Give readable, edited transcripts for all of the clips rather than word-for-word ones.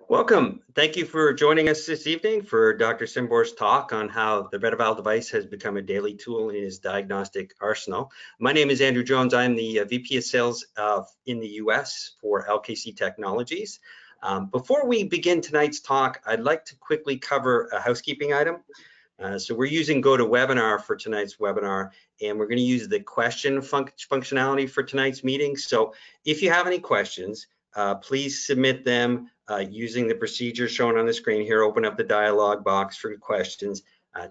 Welcome. Thank you for joining us this evening for Dr. Cymbor's talk on how the RETeval device has become a daily tool in his diagnostic arsenal. My name is Andrew Jones. I'm the VP of Sales in the US for LKC Technologies. Before we begin tonight's talk, I'd like to quickly cover a housekeeping item. So we're using GoToWebinar for tonight's webinar, and we're going to use the question functionality for tonight's meeting. So if you have any questions, please submit them using the procedure shown on the screen here. Open up the dialog box for questions,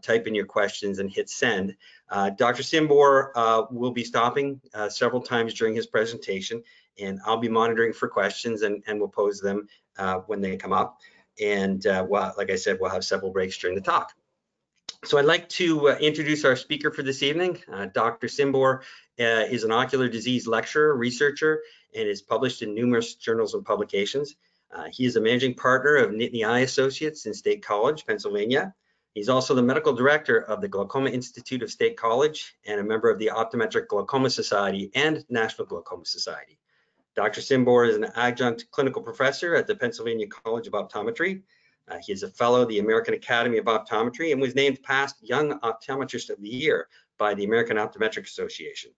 type in your questions and hit send. Dr. Cymbor will be stopping several times during his presentation, and I'll be monitoring for questions and we'll pose them when they come up. And well, like I said, we'll have several breaks during the talk. So I'd like to introduce our speaker for this evening. Dr. Cymbor is an ocular disease lecturer, researcher, and is published in numerous journals and publications. He is a managing partner of Nittany Eye Associates in State College, Pennsylvania. He's also the medical director of the Glaucoma Institute of State College and a member of the Optometric Glaucoma Society and National Glaucoma Society. Dr. Cymbor is an adjunct clinical professor at the Pennsylvania College of Optometry. He is a fellow of the American Academy of Optometry and was named past Young Optometrist of the Year by the American Optometric Association.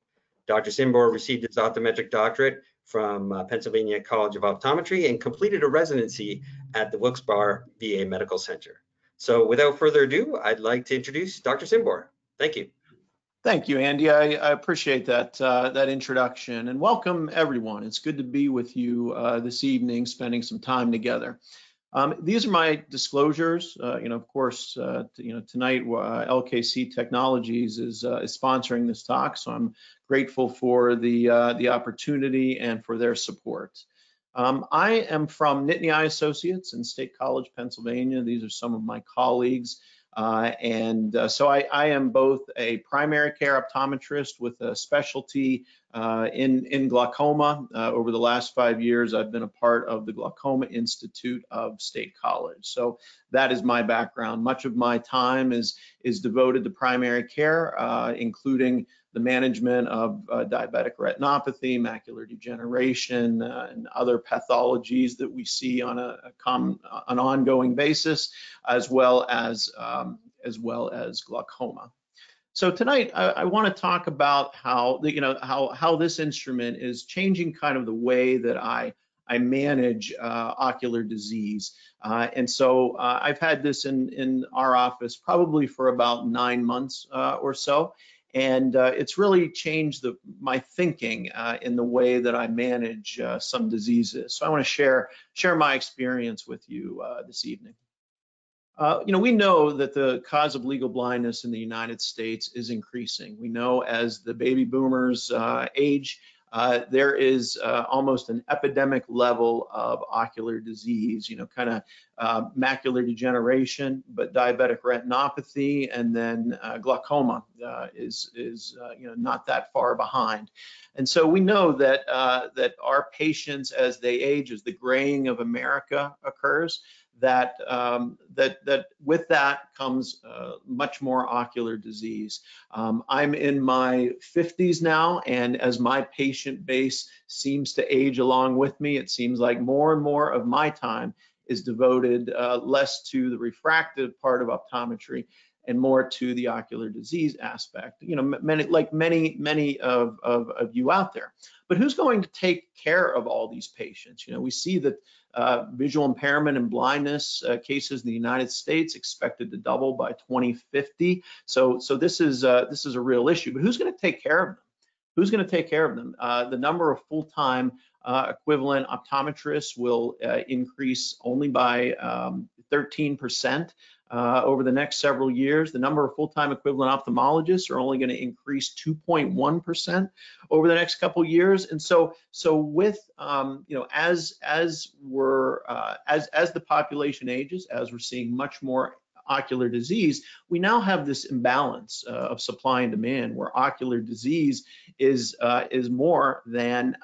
Dr. Cymbor received his optometric doctorate from Pennsylvania College of Optometry and completed a residency at the Wilkes-Barre VA Medical Center. So without further ado, I'd like to introduce Dr. Cymbor. Thank you. Thank you, Andy. I appreciate that that introduction, and welcome everyone. It's good to be with you this evening, spending some time together. These are my disclosures. Of course, tonight LKC Technologies is sponsoring this talk, so I'm grateful for the opportunity and for their support. I am from Nittany Eye Associates in State College, Pennsylvania. These are some of my colleagues. So I am both a primary care optometrist with a specialty in glaucoma. Over the last 5 years, I've been a part of the Glaucoma Institute of State College. So that is my background. Much of my time is devoted to primary care, including the management of diabetic retinopathy, macular degeneration, and other pathologies that we see on an ongoing basis, as well as glaucoma. So tonight I want to talk about how this instrument is changing kind of the way that I manage ocular disease. And so I've had this in our office probably for about 9 months or so. And it's really changed my thinking in the way that I manage some diseases. So I want to share my experience with you this evening. We know that the cause of legal blindness in the United States is increasing. We know as the baby boomers age, there is almost an epidemic level of ocular disease, kind of macular degeneration, but diabetic retinopathy, and then glaucoma is not that far behind. And so we know that that our patients, as they age, as the graying of America occurs, that with that comes much more ocular disease. I'm in my 50s now, and as my patient base seems to age along with me, it seems like more and more of my time is devoted less to the refractive part of optometry and more to the ocular disease aspect. Many of you out there. But who's going to take care of all these patients? We see that visual impairment and blindness cases in the United States expected to double by 2050. So this is a real issue. But who's going to take care of them? Who's going to take care of them? The number of full-time equivalent optometrists will increase only by 13%. Over the next several years. The number of full-time equivalent ophthalmologists are only going to increase 2.1% over the next couple of years. And so with as the population ages, as we're seeing much more ocular disease, we now have this imbalance of supply and demand, where ocular disease is more than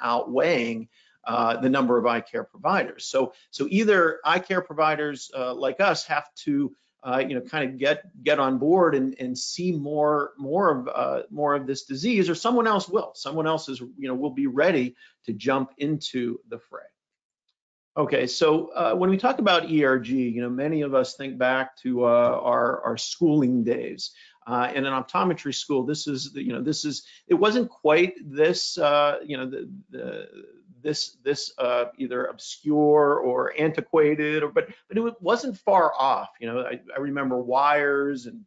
outweighing the number of eye care providers. So either eye care providers like us have to kind of get on board and see more of this disease, or someone else will. Someone else will be ready to jump into the fray. Okay, so when we talk about ERG, many of us think back to our schooling days. In an optometry school, it wasn't quite this, this either obscure or antiquated, but it wasn't far off. I remember wires and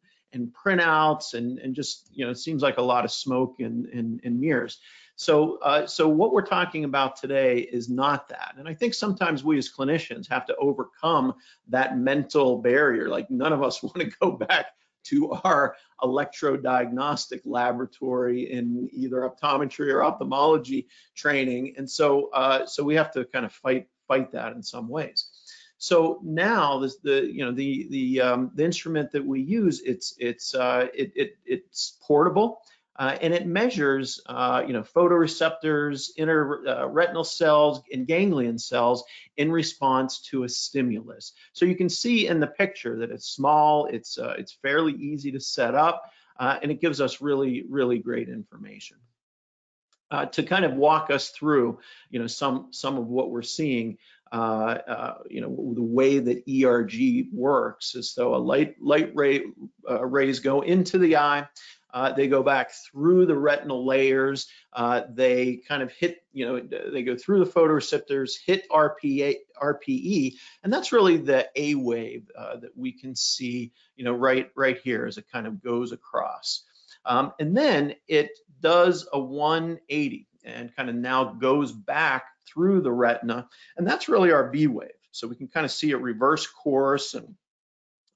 printouts and just, it seems like a lot of smoke and mirrors. So what we're talking about today is not that. And I think sometimes we as clinicians have to overcome that mental barrier. Like, none of us want to go back to our electrodiagnostic laboratory in either optometry or ophthalmology training. And so we have to kind of fight that in some ways. So now the instrument that we use, it's portable. And it measures, photoreceptors, inner retinal cells, and ganglion cells in response to a stimulus. So you can see in the picture that it's small, it's fairly easy to set up, and it gives us really, really great information. To kind of walk us through, some of what we're seeing, the way that ERG works is, so a light rays go into the eye. They go back through the retinal layers. They kind of hit, they go through the photoreceptors, hit RPE, and that's really the A wave that we can see, right here as it kind of goes across. And then it does a 180 and kind of now goes back through the retina, and that's really our B wave. So we can kind of see a reverse course,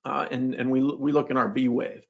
and we look in our B wave.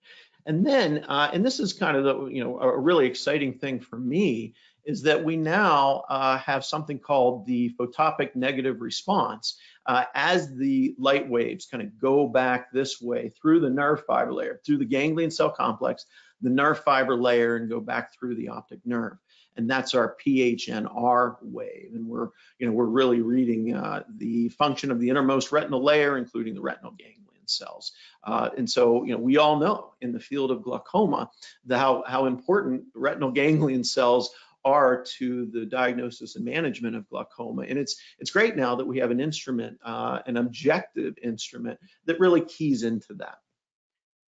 And then, and this is kind of a really exciting thing for me, is that we now have something called the Photopic Negative Response as the light waves kind of go back this way through the nerve fiber layer, through the ganglion cell complex, the nerve fiber layer, and go back through the optic nerve. And that's our PhNR wave. And we're really reading the function of the innermost retinal layer, including the retinal ganglion cells. And so, we all know in the field of glaucoma how important retinal ganglion cells are to the diagnosis and management of glaucoma. And it's great now that we have an instrument, an objective instrument that really keys into that.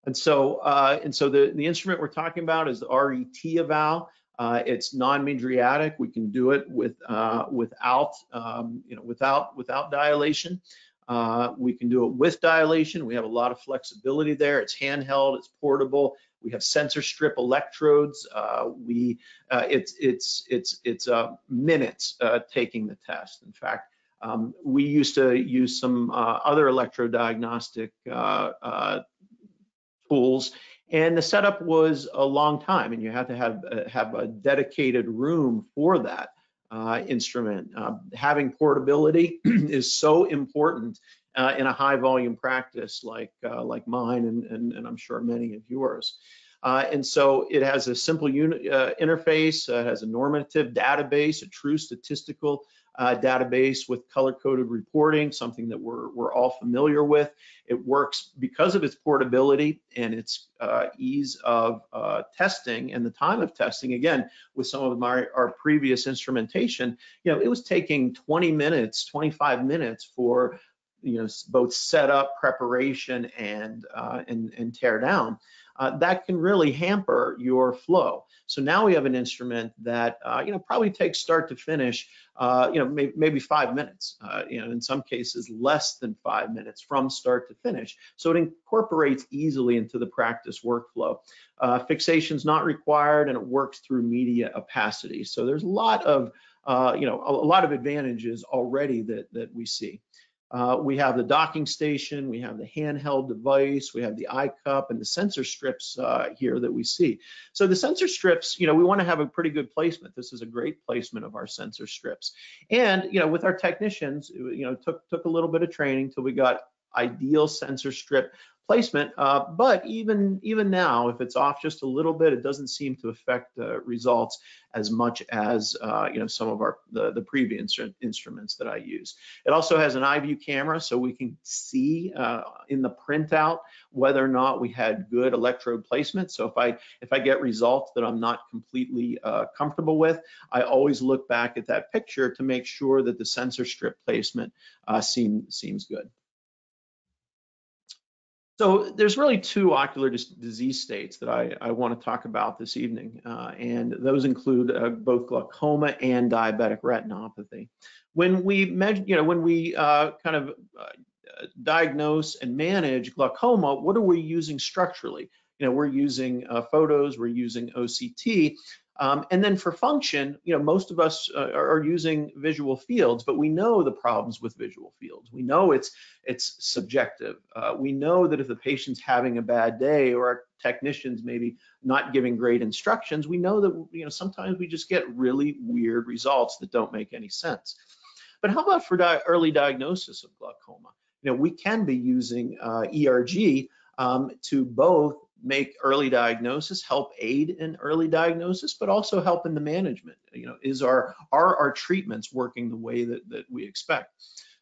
And so the instrument we're talking about is the RETeval. It's non-mydriatic. We can do it without dilation. We can do it with dilation. We have a lot of flexibility there. It's handheld. It's portable. We have sensor strip electrodes. It's minutes taking the test. In fact, we used to use some other electrodiagnostic tools, and the setup was a long time, and you had to have a dedicated room for that instrument. Having portability is so important in a high volume practice like mine and I'm sure many of yours. And so it has a simple interface, has a normative database, a true statistical database with color-coded reporting, something that we're all familiar with. It works because of its portability and its ease of testing and the time of testing. Again, with some of our previous instrumentation, it was taking 20 minutes, 25 minutes for both setup, preparation, and tear down. That can really hamper your flow. So now we have an instrument that probably takes start to finish, maybe 5 minutes. In some cases less than 5 minutes from start to finish. So it incorporates easily into the practice workflow. Fixation's not required, and it works through media opacity. So there's a lot of advantages already that we see. We have the docking station, we have the handheld device, we have the eye cup, and the sensor strips here that we see. So the sensor strips, we want to have a pretty good placement. This is a great placement of our sensor strips. And, with our technicians, took a little bit of training till we got ideal sensor strip placement. But even now, if it's off just a little bit, it doesn't seem to affect results as much as some of the previous instruments that I use. It also has an eye view camera, so we can see in the printout whether or not we had good electrode placement. So if I get results that I'm not completely comfortable with, I always look back at that picture to make sure that the sensor strip placement seems good. So there's really two ocular disease states that I want to talk about this evening, and those include both glaucoma and diabetic retinopathy. When we measure, when we diagnose and manage glaucoma, what are we using structurally? We're using photos, we're using OCT, and then for function, most of us are using visual fields, but we know the problems with visual fields. We know it's subjective. We know that if the patient's having a bad day or our technicians maybe not giving great instructions, we know that sometimes we just get really weird results that don't make any sense. But how about for early diagnosis of glaucoma? We can be using ERG to both make early diagnosis, help aid in early diagnosis, but also help in the management. Are our treatments working the way that we expect?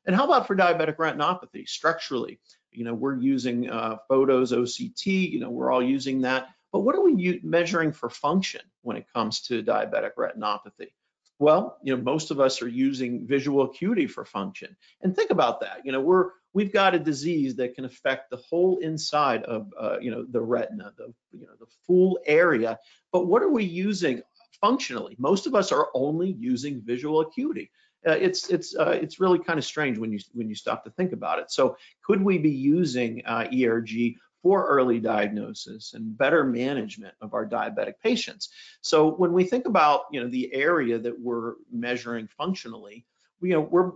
And how about for diabetic retinopathy? Structurally, we're using photos, OCT, we're all using that. But what are we measuring for function when it comes to diabetic retinopathy? Well, most of us are using visual acuity for function. And think about that. We've got a disease that can affect the whole inside of the retina, the full area. But what are we using functionally? Most of us are only using visual acuity. It's really kind of strange when you stop to think about it. So could we be using ERG for early diagnosis and better management of our diabetic patients? So when we think about the area that we're measuring functionally,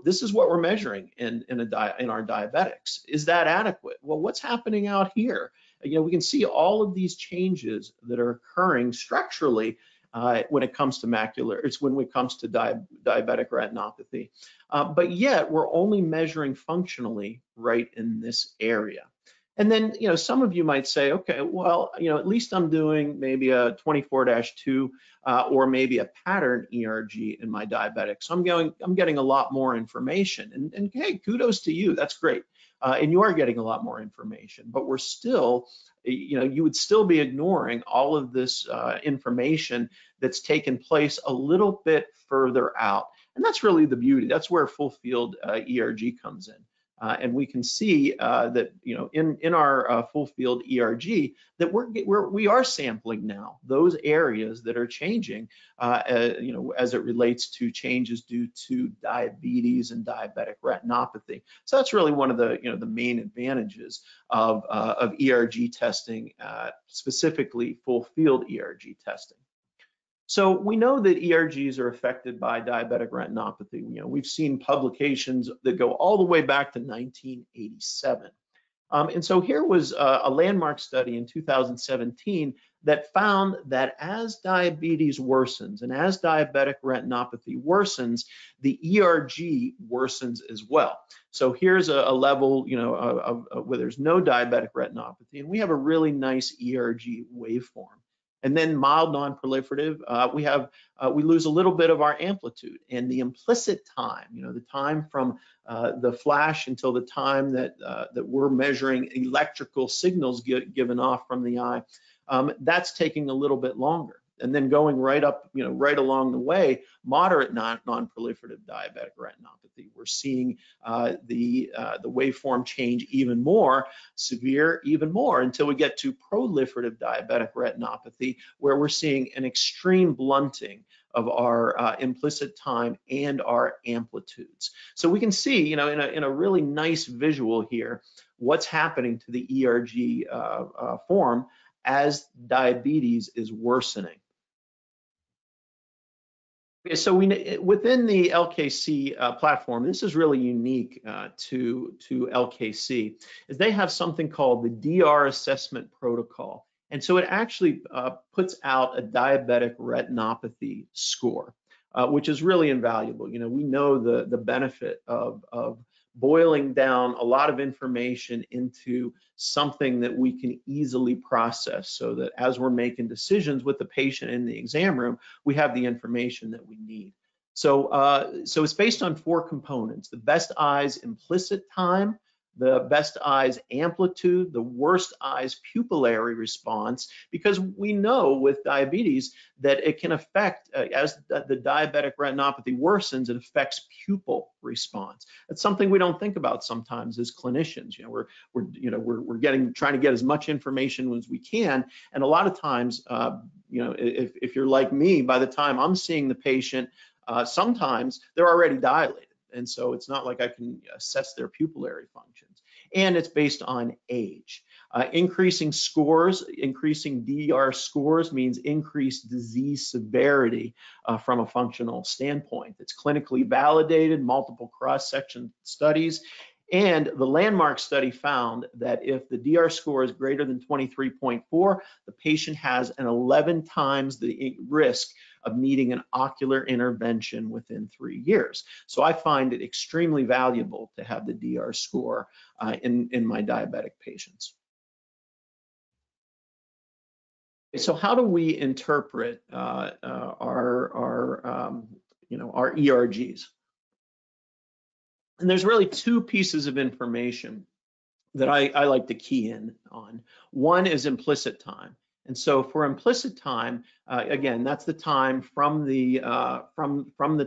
this is what we're measuring in our diabetics. Is that adequate? Well, what's happening out here? We can see all of these changes that are occurring structurally when it comes to when it comes to diabetic retinopathy. But yet we're only measuring functionally right in this area. And then, some of you might say, okay, well, at least I'm doing maybe a 24-2 or maybe a pattern ERG in my diabetic. So I'm getting a lot more information. And hey, kudos to you. That's great. And you are getting a lot more information. But we're still, you would still be ignoring all of this information that's taken place a little bit further out. And that's really the beauty. That's where full field ERG comes in. And we can see that in our full field ERG that we are sampling now those areas that are changing as it relates to changes due to diabetes and diabetic retinopathy. So that's really one of the the main advantages of ERG testing, specifically full field ERG testing. So we know that ERGs are affected by diabetic retinopathy. We've seen publications that go all the way back to 1987. And so here was a landmark study in 2017 that found that as diabetes worsens and as diabetic retinopathy worsens, the ERG worsens as well. So here's a level, where there's no diabetic retinopathy, and we have a really nice ERG waveform. And then mild non-proliferative, we lose a little bit of our amplitude, and the implicit time, the time from the flash until the time that we're measuring electrical signals given off from the eye, that's taking a little bit longer. And then going right up, right along the way, moderate non-proliferative diabetic retinopathy, we're seeing the waveform change even more, severe even more, until we get to proliferative diabetic retinopathy, where we're seeing an extreme blunting of our implicit time and our amplitudes. So we can see, in a really nice visual here, what's happening to the ERG form as diabetes is worsening. Okay, so within the LKC platform, this is really unique to LKC, is they have something called the DR assessment protocol. And so it actually puts out a diabetic retinopathy score, which is really invaluable. We know the benefit of boiling down a lot of information into something that we can easily process, so that as we're making decisions with the patient in the exam room, we have the information that we need. So it's based on 4 components: the best eyes implicit time, the best eyes amplitude, the worst eyes pupillary response, because we know with diabetes that it can affect, as the diabetic retinopathy worsens, it affects pupil response. That's something we don't think about sometimes as clinicians. We're trying to get as much information as we can, and a lot of times, if you're like me, by the time I'm seeing the patient, sometimes they're already dilated. And so it's not like I can assess their pupillary functions. And it's based on age. Increasing scores, increasing DR scores means increased disease severity from a functional standpoint. It's clinically validated, multiple cross-section studies. And the landmark study found that if the DR score is greater than 23.4, the patient has an 11 times the risk of needing an ocular intervention within 3 years. So I find it extremely valuable to have the DR score in my diabetic patients. So how do we interpret our ERGs? And there's really 2 pieces of information that I like to key in on. One is implicit time. And so for implicit time, again, that's the time from the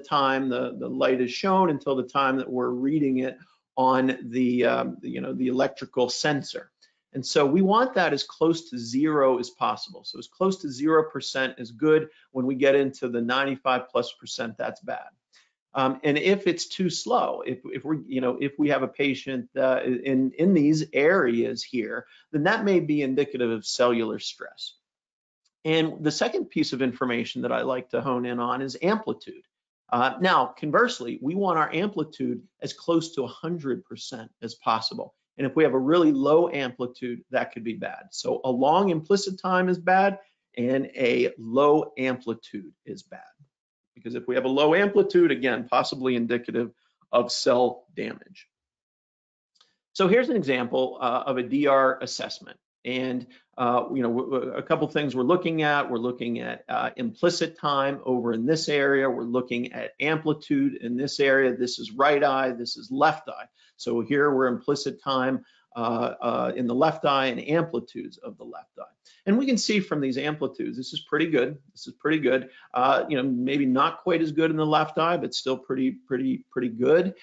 time the light is shown until the time that we're reading it on the electrical sensor. And so we want that as close to 0 as possible. So as close to 0% is good. When we get into the 95+%, that's bad. And if it's too slow, if we have a patient in these areas here, then that may be indicative of cellular stress. And the second piece of information that I like to hone in on is amplitude. Now, conversely, we want our amplitude as close to 100% as possible. And if we have a really low amplitude, that could be bad. So a long implicit time is bad, and a low amplitude is bad. Because if we have a low amplitude, again, possibly indicative of cell damage. So here's an example of a DR assessment. And a couple things we're looking at. We're looking at implicit time over in this area. We're looking at amplitude in this area. This is right eye, this is left eye. So here we're implicit time in the left eye and amplitudes of the left eye. And we can see from these amplitudes, this is pretty good. This is pretty good. Maybe not quite as good in the left eye, but still pretty good.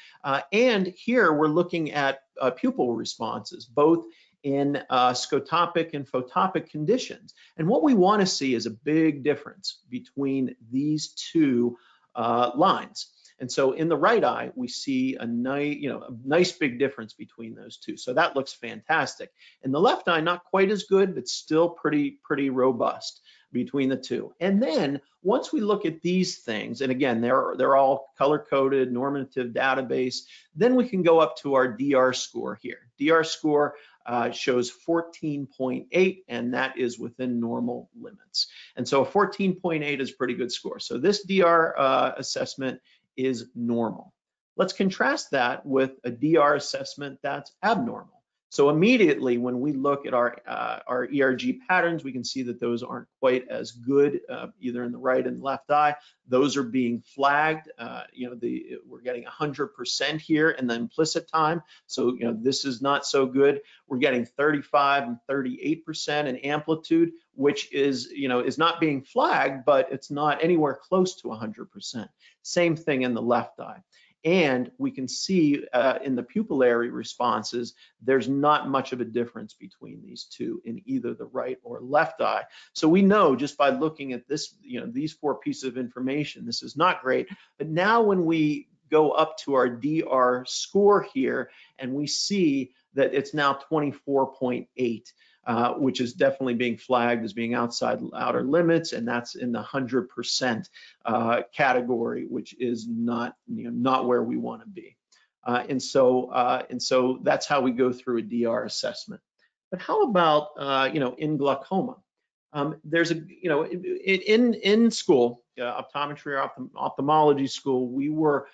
And here we're looking at pupil responses, both in scotopic and photopic conditions. And what we want to see is a big difference between these 2 lines. And so in the right eye, we see a nice big difference between those 2. So that looks fantastic. In the left eye, not quite as good, but still pretty robust between the 2. And then once we look at these things, and again, they're all color-coded, normative database, then we can go up to our DR score here. DR score shows 14.8, and that is within normal limits. And so a 14.8 is a pretty good score. So this DR assessment is normal. Let's contrast that with a DR assessment that's abnormal. So immediately when we look at our ERG patterns, we can see that those aren't quite as good either in the right and left eye. Those are being flagged. We're getting 100% here in the implicit time. So this is not so good. We're getting 35 and 38% in amplitude, which is not being flagged, but it's not anywhere close to 100%. Same thing in the left eye. And we can see in the pupillary responses, there's not much of a difference between these 2 in either the right or left eye. So we know just by looking at this, these 4 pieces of information, this is not great. But now when we go up to our DR score here, and we see that it's now 24.8, which is definitely being flagged as being outside outer limits, and that's in the 100% category, which is not where we want to be. And so that's how we go through a DR assessment. But how about in glaucoma? There's a, in school, optometry or ophthalmology school, we were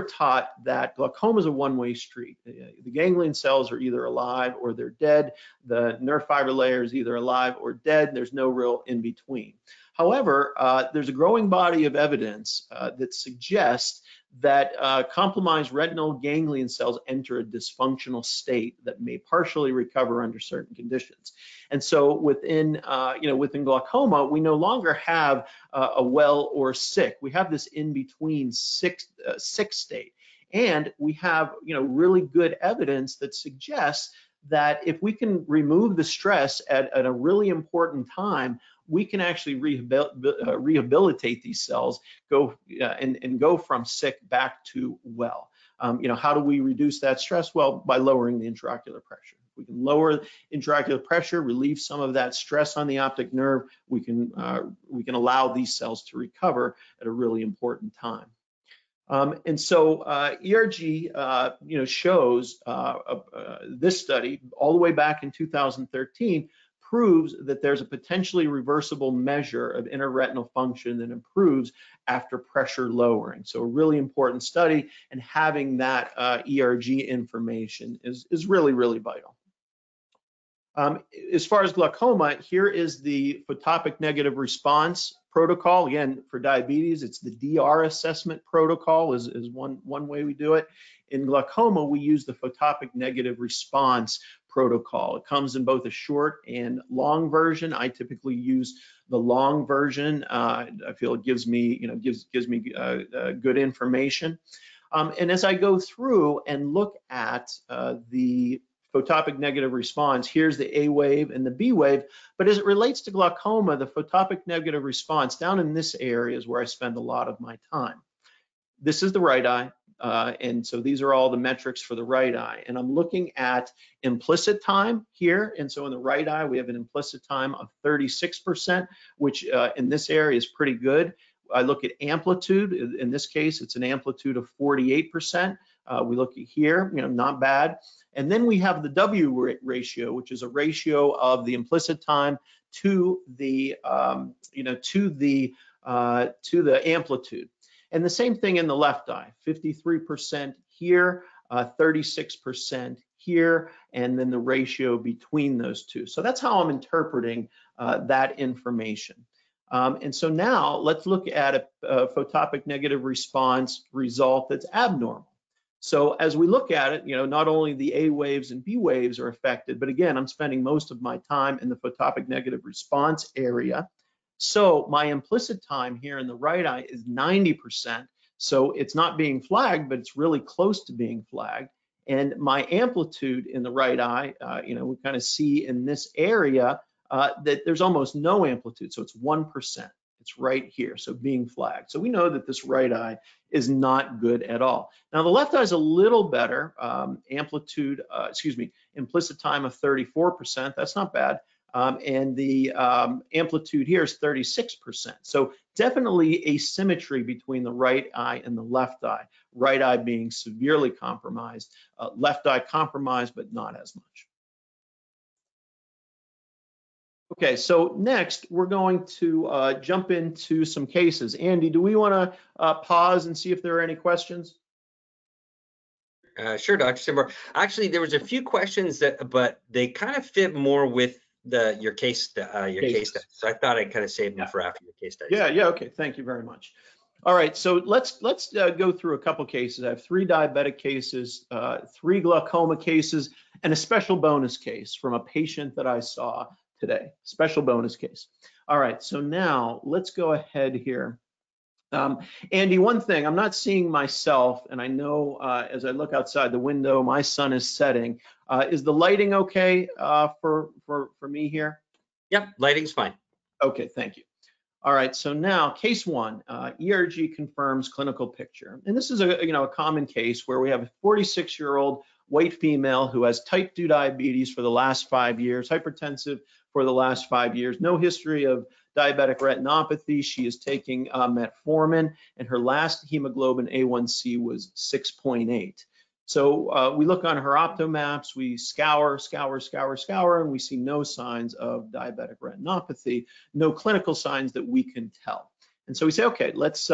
taught that glaucoma is a one-way street. The ganglion cells are either alive or they're dead. The nerve fiber layer is either alive or dead. There's no real in between. However, there's a growing body of evidence that suggests that compromised retinal ganglion cells enter a dysfunctional state that may partially recover under certain conditions. And so within glaucoma, we no longer have a well or sick. We have this in-between sick state. And we have, really good evidence that suggests that if we can remove the stress at a really important time, we can actually rehabilitate these cells, and go from sick back to well. How do we reduce that stress? Well, by lowering the intraocular pressure. If we can lower intraocular pressure, relieve some of that stress on the optic nerve, we can allow these cells to recover at a really important time. And so ERG, shows this study all the way back in 2013 proves that there's a potentially reversible measure of intraretinal function that improves after pressure lowering. So a really important study, and having that ERG information is really, really vital. As far as glaucoma, here is the Photopic Negative Response protocol. Again, for diabetes, it's the DR assessment protocol is one way we do it. In glaucoma, we use the Photopic Negative Response protocol. It comes in both a short and long version. I typically use the long version. I feel it gives me, good information. And as I go through and look at the Photopic Negative Response, here's the A wave and the B wave. But as it relates to glaucoma, the Photopic Negative Response down in this area is where I spend a lot of my time. This is the right eye. And so these are all the metrics for the right eye. And I'm looking at implicit time here. And so in the right eye, we have an implicit time of 36%, which in this area is pretty good. I look at amplitude. In this case, it's an amplitude of 48%. We look at here, not bad. And then we have the W ratio, which is a ratio of the implicit time to the, to the amplitude. And the same thing in the left eye, 53% here, 36% here, and then the ratio between those two. So that's how I'm interpreting that information. And so now let's look at a Photopic Negative Response result that's abnormal. So as we look at it, not only the A waves and B waves are affected, but again, I'm spending most of my time in the Photopic Negative Response area. So my implicit time here in the right eye is 90%. So it's not being flagged, but it's really close to being flagged. And my amplitude in the right eye, we kind of see in this area that there's almost no amplitude. So it's 1%. It's right here, so being flagged. So we know that this right eye is not good at all. Now the left eye is a little better. Implicit time of 34%. That's not bad. And the amplitude here is 36%. So definitely asymmetry between the right eye and the left eye. Right eye being severely compromised, left eye compromised, but not as much. Okay, so next we're going to jump into some cases. Andy, do we want to pause and see if there are any questions? Sure, Dr. Cymbor. Actually, there was a few questions but they kind of fit more with your case study. So I thought I'd kind of save them for after your case study. Yeah. Okay. Thank you very much. All right. So let's go through a couple cases. I have 3 diabetic cases, 3 glaucoma cases, and a special bonus case from a patient that I saw today. Special bonus case. All right. So now let's go ahead here. Andy, one thing, I'm not seeing myself, and I know as I look outside the window, my sun is setting. Is the lighting okay for me here? Yep, lighting's fine. Okay, thank you. All right, so now case 1, ERG confirms clinical picture. And this is a common case where we have a 46-year-old white female who has type 2 diabetes for the last 5 years, hypertensive for the last 5 years, no history of diabetic retinopathy. She is taking metformin, and her last hemoglobin A1C was 6.8. So we look on her optomaps, we scour, and we see no signs of diabetic retinopathy, no clinical signs that we can tell. And so we say, okay, let's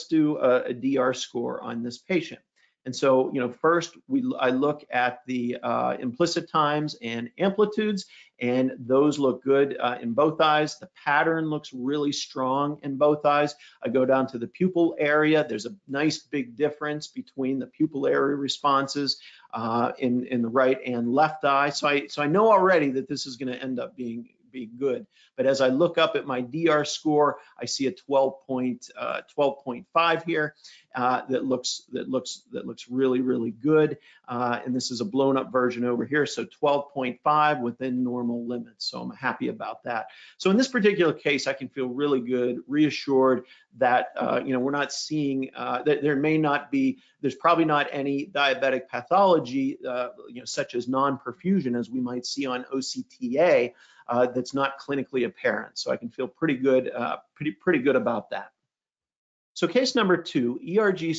do a DR score on this patient. And so, first I look at the implicit times and amplitudes, and those look good in both eyes. The pattern looks really strong in both eyes. I go down to the pupil area. There's a nice big difference between the pupil area responses in the right and left eye. So I know already that this is going to end up being good. But as I look up at my DR score, I see a 12.5 here that looks really good. And this is a blown up version over here, so 12.5 within normal limits. So I'm happy about that. So in this particular case, I can feel really good, reassured that we're not seeing that there's probably not any diabetic pathology such as non-perfusion as we might see on OCTA. That's not clinically apparent. So I can feel pretty good about that. So case number 2, ERG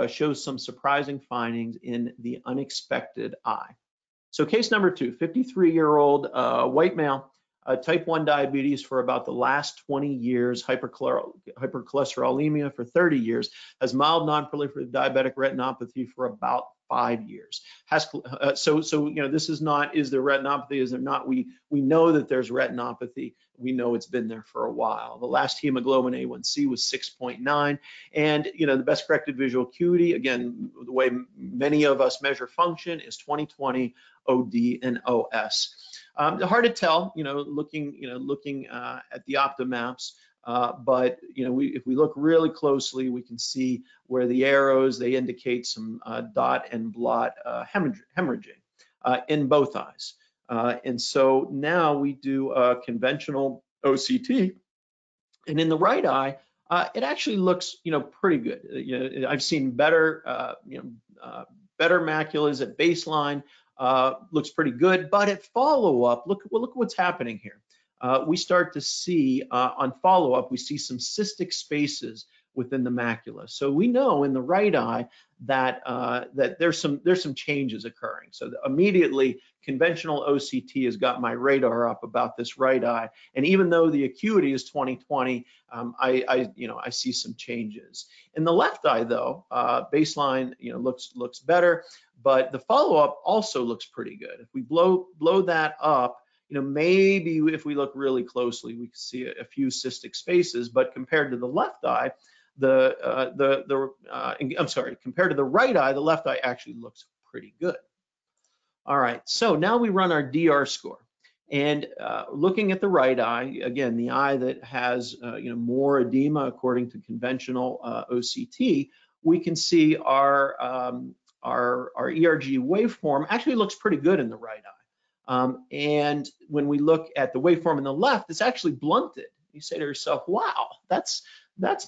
shows some surprising findings in the unexpected eye. So case number 2, 53-year-old white male, type 1 diabetes for about the last 20 years, hypercholesterolemia for 30 years, has mild non-proliferative diabetic retinopathy for about 5 years. This is not, is there retinopathy, is there not? We know that there's retinopathy. We know it's been there for a while. The last hemoglobin A1C was 6.9, and the best corrected visual acuity, again, the way many of us measure function, is 20/20 OD and OS. Hard to tell, looking at the optomaps. But if we look really closely, we can see where the arrows, they indicate some dot and blot hemorrhaging in both eyes. And so now we do a conventional OCT, and in the right eye, it actually looks pretty good. I've seen better better maculas at baseline. Looks pretty good, but at follow-up, look what's happening here. We start to see on follow-up, we see some cystic spaces within the macula. So we know in the right eye that that there's some changes occurring. So immediately, conventional OCT has got my radar up about this right eye, and even though the acuity is 20/20, I see some changes. In the left eye, though, baseline looks better, but the follow-up also looks pretty good. If we blow that up, maybe if we look really closely, we can see a few cystic spaces, but compared to the left eye, compared to the right eye, the left eye actually looks pretty good. All right, so now we run our DR score, and looking at the right eye, again, the eye that has more edema according to conventional OCT, we can see our ERG waveform actually looks pretty good in the right eye. And when we look at the waveform in the left, it's actually blunted. You say to yourself, wow, that's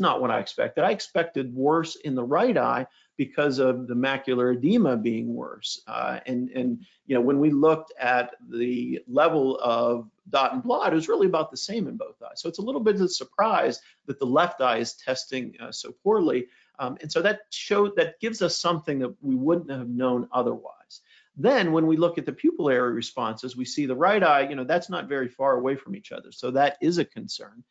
not what I expected. I expected worse in the right eye because of the macular edema being worse. And when we looked at the level of dot and blot, it was really about the same in both eyes. So it's a little bit of a surprise that the left eye is testing so poorly. And so that gives us something that we wouldn't have known otherwise. Then when we look at the pupil area responses, we see the right eye, that's not very far away from each other. So that is a concern.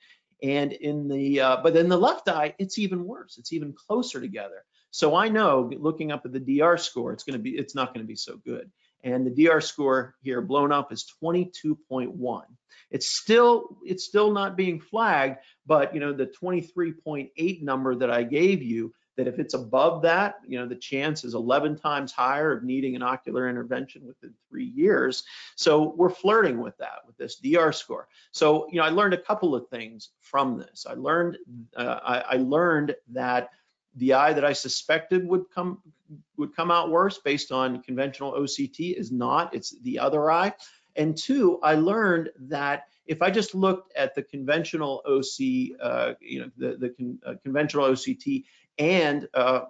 And but in the left eye, it's even worse. It's even closer together. So I know, looking up at the DR score, it's not going to be so good. And the DR score here blown up is 22.1. It's still not being flagged, but the 23.8 number that I gave you, that if it's above that, the chance is 11 times higher of needing an ocular intervention within 3 years. So we're flirting with that, with this DR score. So, I learned a couple of things from this. I learned that the eye that I suspected would come out worse based on conventional OCT is not, it's the other eye. And 2, I learned that if I just looked at the conventional conventional OCT and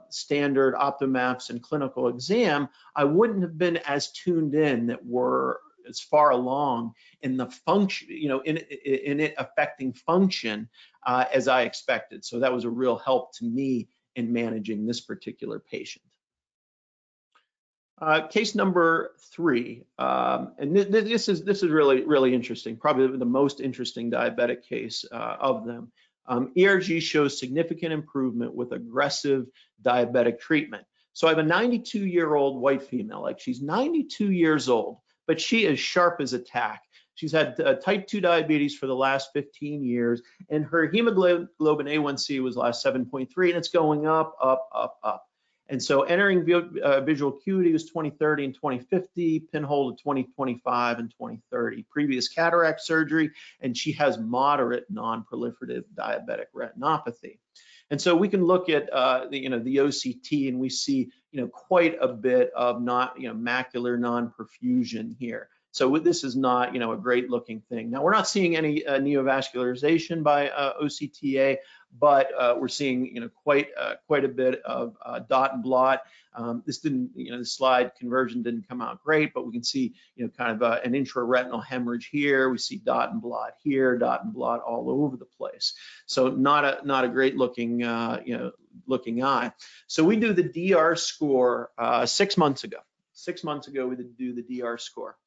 standard optomaps and clinical exam, I wouldn't have been as tuned in that we're as far along in the function, in it affecting function as I expected. So that was a real help to me in managing this particular patient. Case number 3, and this is really interesting, probably the most interesting diabetic case of them. ERG shows significant improvement with aggressive diabetic treatment. So I have a 92-year-old white female, like she's 92 years old, but she is sharp as a tack. She's had type 2 diabetes for the last 15 years, and her hemoglobin A1C was last 7.3, and it's going up, up, up, up. And so entering visual acuity was 2030 and 2050, pinhole to 2025 and 2030. Previous cataract surgery, and she has moderate non-proliferative diabetic retinopathy. And so we can look at the OCT, and we see quite a bit of macular non-perfusion here. So this is not a great looking thing. Now we're not seeing any neovascularization by OCTA, but we're seeing quite a bit of dot and blot. This didn't, the slide conversion didn't come out great, but we can see kind of an intraretinal hemorrhage here. We see dot and blot here, dot and blot all over the place. So not a great looking looking eye. So we do the DR score 6 months ago. 6 months ago we did do the DR score.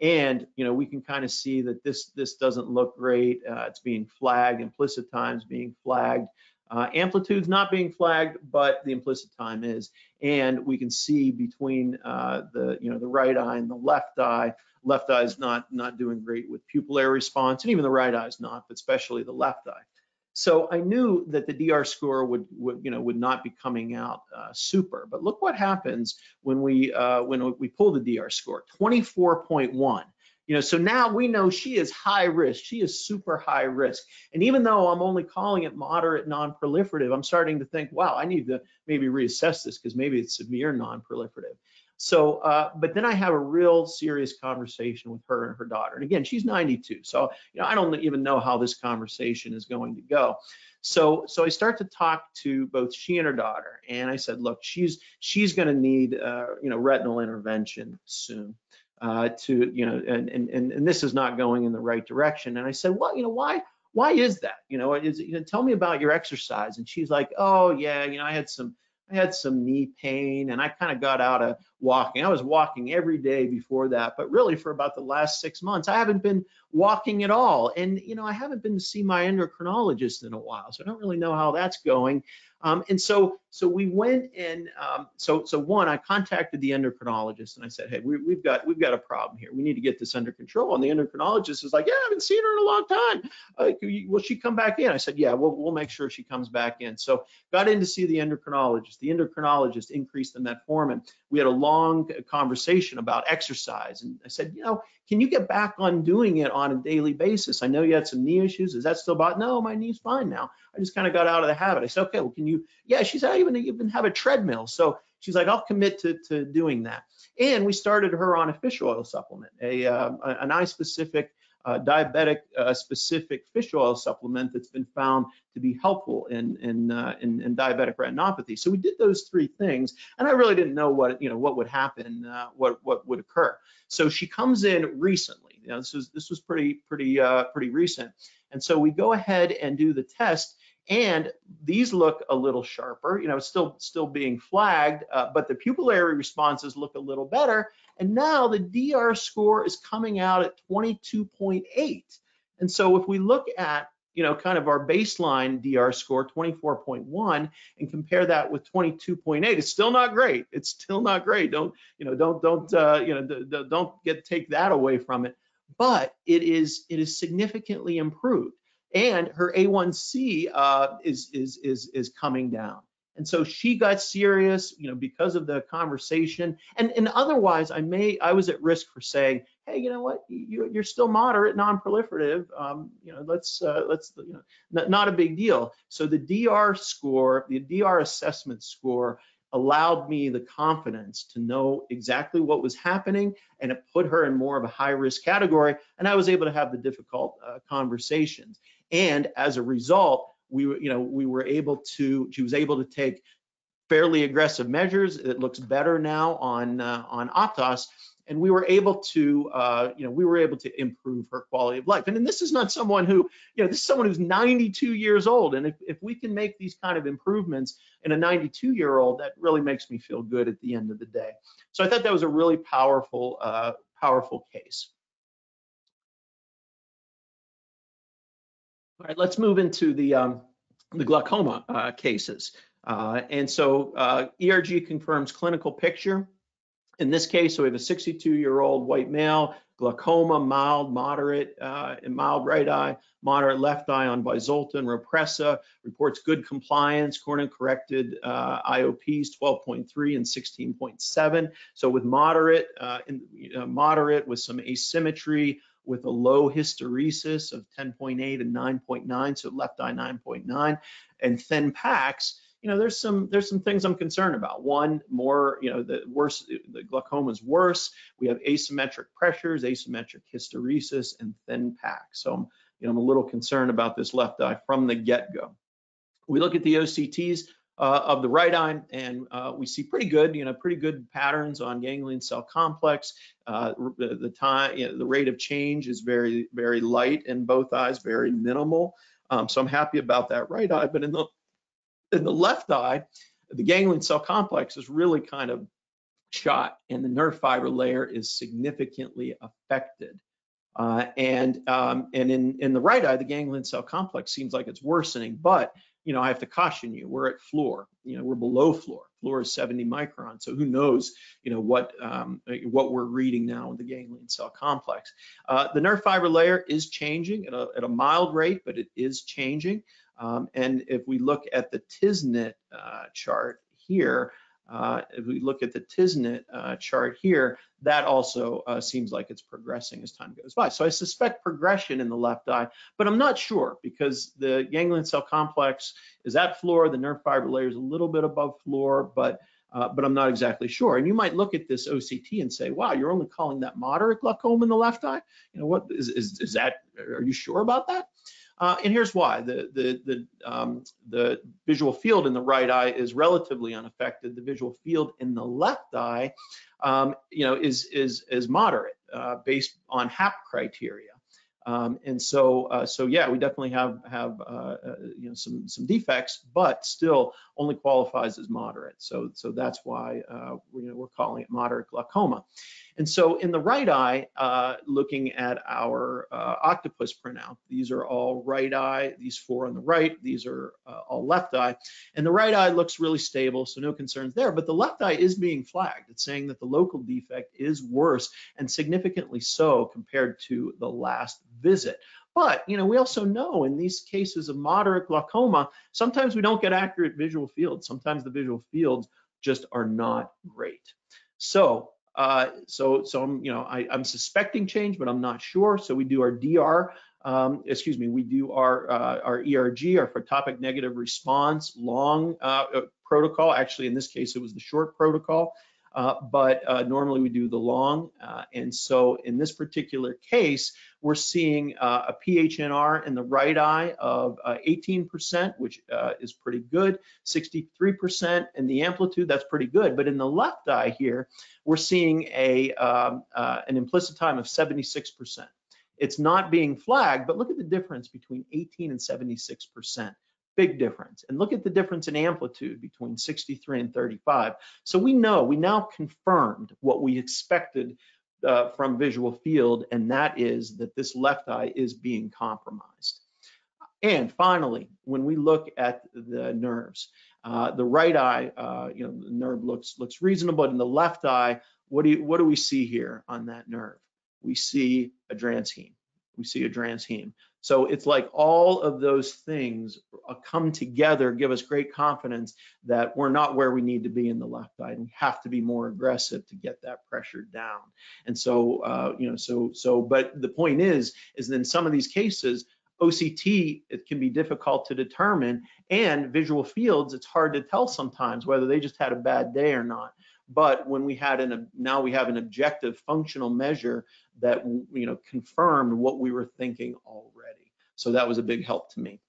And we can kind of see that this doesn't look great. It's being flagged, implicit time's being flagged. Amplitude's not being flagged, but the implicit time is. And we can see between the right eye and the left eye. Left eye is not doing great with pupillary response, and even the right eye is not, but especially the left eye. So I knew that the DR score would not be coming out super. But look what happens when we pull the DR score, 24.1. So now we know she is high risk. She is super high risk. And even though I'm only calling it moderate non-proliferative, I'm starting to think, wow, I need to maybe reassess this because maybe it's severe non-proliferative. So, but then I have a real serious conversation with her and her daughter. And again, she's 92. So, I don't even know how this conversation is going to go. So I start to talk to both she and her daughter. And I said, look, she's going to need, retinal intervention soon. And this is not going in the right direction. And I said, well, why is that? Tell me about your exercise. And she's like, oh yeah, I had some knee pain, and I kind of got out of walking. I was walking every day before that, but really for about the last 6 months, I haven't been walking at all. And, I haven't been to see my endocrinologist in a while, so I don't really know how that's going. And so we went and so one, I contacted the endocrinologist and I said, hey, we've got a problem here. We need to get this under control. And the endocrinologist is like, yeah, I haven't seen her in a long time. Will she come back in? I said, yeah, we'll make sure she comes back in. So got in to see the endocrinologist. The endocrinologist increased the metformin. We had a long conversation about exercise. And I said, can you get back on doing it on a daily basis? I know you had some knee issues. Is that still about? No, my knee's fine now. I just kind of got out of the habit. I said, okay, well, can you? Yeah, she said, I even have a treadmill. So she's like, I'll commit to doing that. And we started her on a fish oil supplement, an eye-specific, diabetic specific fish oil supplement that's been found to be helpful in diabetic retinopathy. So we did those 3 things, and I really didn't know what would happen, what would occur. So she comes in recently. This was pretty recent, and so we go ahead and do the test. And these look a little sharper, still being flagged, but the pupillary responses look a little better. And now the DR score is coming out at 22.8. And so if we look at, kind of our baseline DR score, 24.1, and compare that with 22.8, it's still not great. It's still not great. Don't take that away from it. But it is significantly improved. And her A1C is coming down. And so she got serious, because of the conversation. And otherwise, I was at risk for saying, hey, you know what, you're still moderate, non-proliferative. Not a big deal. So the DR score, the DR assessment score, allowed me the confidence to know exactly what was happening, and it put her in more of a high-risk category. And I was able to have the difficult conversations. And as a result, she was able to take fairly aggressive measures. It looks better now on Optos, and we were able to, improve her quality of life. And this is not someone who, this is someone who's 92 years old. And if we can make these kind of improvements in a 92-year-old, that really makes me feel good at the end of the day. So I thought that was a really powerful case. All right, let's move into the glaucoma cases. And so ERG confirms clinical picture. In this case, so we have a 62-year-old white male, glaucoma, mild, moderate, and mild right eye, moderate left eye on Vyzulta and Repressa, reports good compliance, cornea-corrected IOPs 12.3 and 16.7. So with moderate, moderate with some asymmetry, with a low hysteresis of 10.8 and 9.9, so left eye 9.9, and thin packs. There's some things I'm concerned about. One, the glaucoma is worse. We have asymmetric pressures, asymmetric hysteresis, and thin packs. So I'm a little concerned about this left eye from the get-go. We look at the OCTs of the right eye, and we see pretty good patterns on ganglion cell complex. The rate of change is very, very light in both eyes, very minimal. So I'm happy about that right eye. But in the left eye, the ganglion cell complex is really kind of shot, and the nerve fiber layer is significantly affected. And in the right eye, the ganglion cell complex seems like it's worsening, but I have to caution you, we're at floor, we're below floor. Floor is 70 microns, so who knows, what we're reading now in the ganglion cell complex. The nerve fiber layer is changing at a mild rate, but it is changing. And if we look at the Tisnet chart here, that also seems like it's progressing as time goes by. So I suspect progression in the left eye, but I'm not sure because the ganglion cell complex is at floor, the nerve fiber layer is a little bit above floor, but I'm not exactly sure. And you might look at this OCT and say, wow, you're only calling that moderate glaucoma in the left eye? What is that? Are you sure about that? And here's why. The visual field in the right eye is relatively unaffected. The visual field in the left eye, is moderate based on HAP criteria. And so yeah, we definitely have some defects, but still only qualifies as moderate. So that's why we're calling it moderate glaucoma. And so in the right eye, looking at our octopus printout, these are all right eye, these 4 on the right, these are all left eye. And the right eye looks really stable, so no concerns there, but the left eye is being flagged. It's saying that the local defect is worse and significantly so compared to the last visit. But we also know in these cases of moderate glaucoma, sometimes we don't get accurate visual fields. Sometimes the visual fields just are not great. So I'm suspecting change, but I'm not sure. So we do our DR, we do our ERG, our Photopic Negative Response, long protocol. Actually, in this case, it was the short protocol, but normally we do the long. And so in this particular case, we're seeing a PhNR in the right eye of 18%, which is pretty good, 63%, and the amplitude, that's pretty good. But in the left eye here, we're seeing an implicit time of 76%. It's not being flagged, but look at the difference between 18 and 76%. Big difference. And look at the difference in amplitude between 63 and 35. So we now confirmed what we expected from visual field, and that is that this left eye is being compromised. And finally, when we look at the nerves, the right eye, the nerve looks reasonable, but in the left eye, what do we see here on that nerve? We see a transheme. So it's like all of those things come together, give us great confidence that we're not where we need to be in the left eye, and we have to be more aggressive to get that pressure down. And so, but the point is that in some of these cases, OCT, it can be difficult to determine, and visual fields, it's hard to tell sometimes whether they just had a bad day or not. But when now we have an objective functional measure that confirmed what we were thinking already. So that was a big help to me.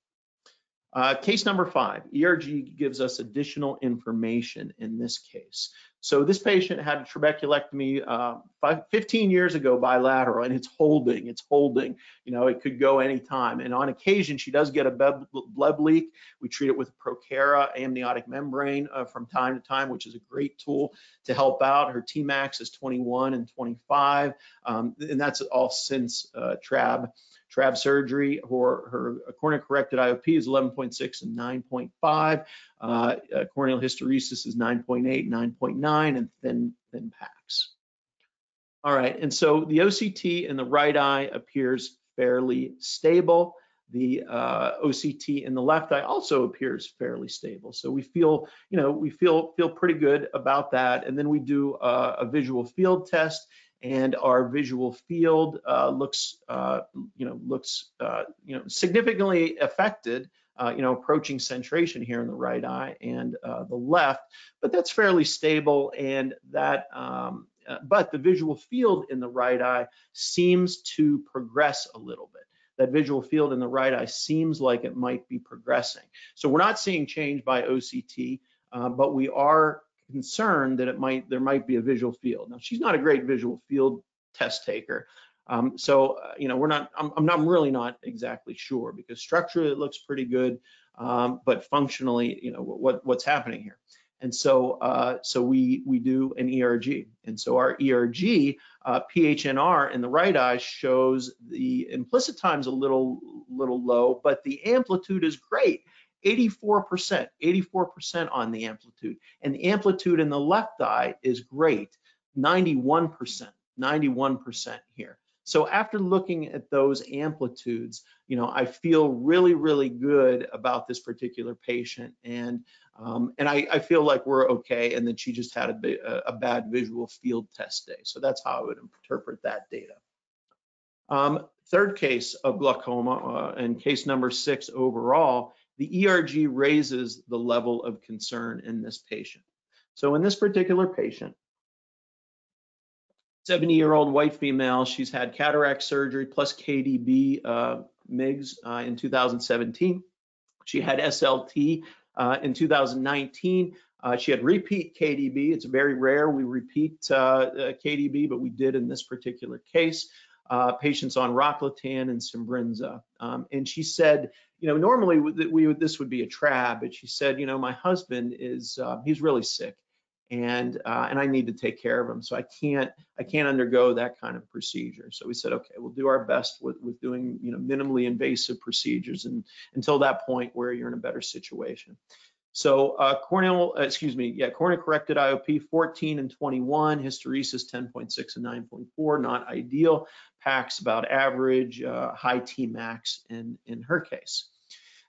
Case number 5, ERG gives us additional information in this case. So this patient had a trabeculectomy 15 years ago bilateral, and it's holding. You know, it could go anytime. And on occasion, she does get a blood leak. We treat it with Procara amniotic membrane from time to time, which is a great tool to help out. Her Tmax is 21 and 25, and that's all since trab surgery. Her corneal corrected IOP is 11.6 and 9.5. Corneal hysteresis is 9.8, 9.9, and thin packs. All right, and so the OCT in the right eye appears fairly stable. The OCT in the left eye also appears fairly stable. So we feel, you know, we feel pretty good about that. And then we do a visual field test, and our visual field looks significantly affected, approaching centration here in the right eye and the left, but that's fairly stable. And that, but the visual field in the right eye seems to progress a little bit. That visual field in the right eye seems like it might be progressing. So we're not seeing change by OCT, but we are concerned that there might be a visual field. Now, she's not a great visual field test taker. I'm really not exactly sure, because structurally it looks pretty good, but functionally, you know, what's happening here. And so we do an ERG. And so our ERG PhNR in the right eye shows the implicit time's a little low, but the amplitude is great. 84% on the amplitude. And the amplitude in the left eye is great, 91% here. So after looking at those amplitudes, you know, I feel really good about this particular patient, and I feel like we're okay, and that she just had a bad visual field test day. So that's how I would interpret that data. Third case of glaucoma, and case number 6 overall, the ERG raises the level of concern in this patient. So in this particular patient, 70-year-old white female, she's had cataract surgery plus KDB MIGS in 2017. She had SLT in 2019. She had repeat KDB. It's very rare we repeat KDB, but we did in this particular case. Patients on Rocklatan and Cymbor. And she said, you know, normally this would be a trab, but she said, you know, my husband is he's really sick, and I need to take care of him, so I can't undergo that kind of procedure. So we said, okay, we'll do our best with doing, you know, minimally invasive procedures, and until that point where you're in a better situation. So corneal corrected IOP 14 and 21, hysteresis 10.6 and 9.4, not ideal. PACS about average, high Tmax in her case.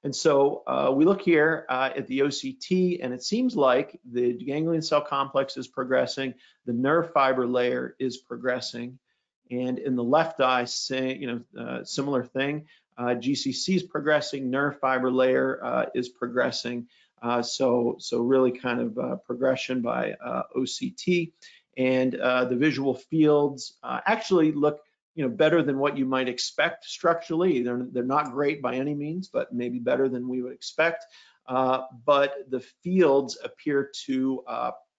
And so we look here at the OCT, and it seems like the ganglion cell complex is progressing, the nerve fiber layer is progressing, and in the left eye, similar thing. GCC is progressing, nerve fiber layer is progressing. So really kind of progression by OCT, and the visual fields actually look, you know, better than what you might expect structurally. They're not great by any means, but maybe better than we would expect. But the fields appear to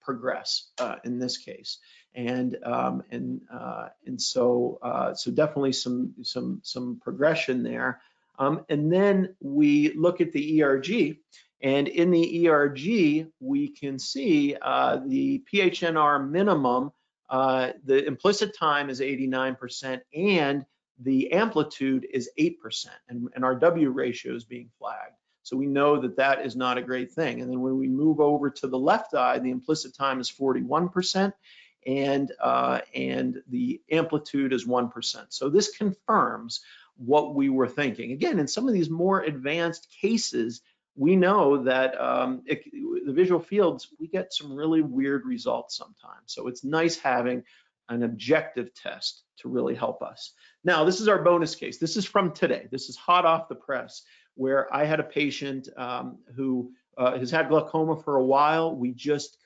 progress in this case, and so definitely some progression there. And then we look at the ERG. And in the ERG, we can see the PhNR minimum, the implicit time is 89%, and the amplitude is 8%, and our W ratio is being flagged. So we know that that is not a great thing. And then when we move over to the left eye, the implicit time is 41%, and the amplitude is 1%. So this confirms what we were thinking. Again, in some of these more advanced cases, we know that the visual fields, we get some really weird results sometimes. So it's nice having an objective test to really help us. Now, this is our bonus case. This is from today. This is hot off the press, where I had a patient who has had glaucoma for a while. We just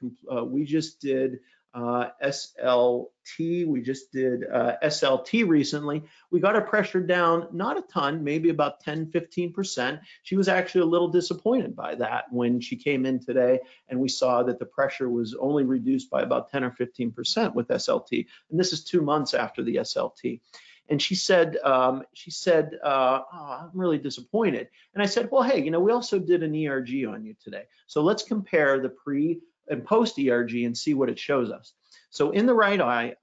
did SLT. We just did SLT recently. We got her pressure down, not a ton, maybe about 10, 15%. She was actually a little disappointed by that when she came in today, and we saw that the pressure was only reduced by about 10 or 15% with SLT. And this is 2 months after the SLT. And she said, oh, I'm really disappointed. And I said, well, hey, we also did an ERG on you today. So let's compare the pre and post ERG and see what it shows us. So in the right eye,